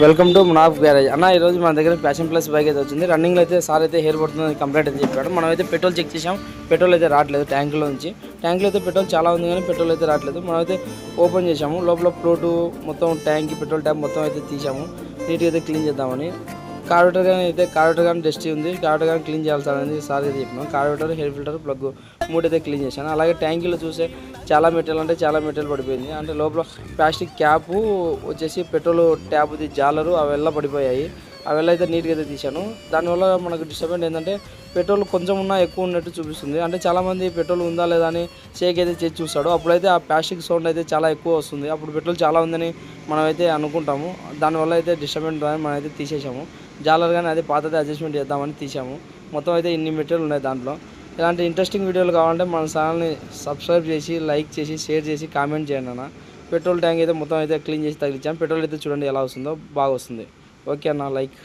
Welcome to Munaf garage అన్న. ఈరోజు మన దగ్గర ప్యాషన్ ప్లస్ బైక్ అయితే వచ్చింది. రన్నింగ్లో అయితే సార్ అయితే హెయిర్ పడుతుంది కంప్లీట్ అయితే చెప్పాడు. మనం అయితే పెట్రోల్ చెక్ చేసాం, పెట్రోల్ అయితే రావట్లేదు ట్యాంకులో నుంచి. ట్యాంకులో అయితే పెట్రోల్ చాలా ఉంది కానీ పెట్రోల్ అయితే రావట్లేదు. మనం అయితే ఓపెన్ చేసాము, లోపల ఫ్లోటు మొత్తం ట్యాంక్ పెట్రోల్ ట్యాంక్ మొత్తం అయితే తీసాము, నీట్గా అయితే క్లీన్ చేద్దామని. కార్బోరేటర్ కానీ డస్టీ ఉంది, కార్బోరేటర్ కానీ క్లీన్ చేయాల్సింది సార్ అయితే చెప్పినాం. కార్బోరేటర్, హెయిర్ ఫిల్టర్, ప్లగ్ మూడు అయితే క్లీన్ చేశాను. అలాగే ట్యాంకీలో చూసే చాలా మెటీరియల్ పడిపోయింది. అంటే లోపల ప్లాస్టిక్ క్యాపు వచ్చేసి పెట్రోల్ ట్యాప్ది జాలరు అವೆಲ್ಲ పడిపోయాయి. అವೆಲ್ಲ అయితే నీట్గా అయితే తీశాను. దానివల్ల మనకు డిస్టర్బెంట్ ఏంటంటే పెట్రోల్ కొంచెం ఉన్నా ఎక్కువ ఉన్నట్టు చూపిస్తుంది. అంటే చాలామంది పెట్రోల్ ఉందా లేదా అని షేక్ అయితే చేసి చూస్తాడు. అప్పుడైతే ఆ ప్లాస్టిక్ సౌండ్ అయితే చాలా ఎక్కువ వస్తుంది. అప్పుడు పెట్రోల్ చాలా ఉందని మనమైతే అనుకుంటాము. దానివల్ల అయితే డిస్టర్బెంట్ అని మనం అయితే తీసేసాము. జాలర్ కానీ అది పాతది అడ్జస్ట్మెంట్ చేద్దామని తీసాము. మొత్తం అయితే ఇన్ని మెటీరియల్ ఉన్నాయి దాంట్లో. ఇలాంటి ఇంట్రెస్టింగ్ వీడియోలు కావాలంటే మన ఛానల్ని సబ్స్క్రైబ్ చేసి, లైక్ చేసి, షేర్ చేసి, కామెంట్ చేయండి అన్న. పెట్రోల్ ట్యాంక్ అయితే మొత్తం అయితే క్లీన్ చేసి తగిలించాం. పెట్రోల్ అయితే చూడండి ఎలా వస్తుందో, బాగా వస్తుంది. ఓకే అన్న, లైక్.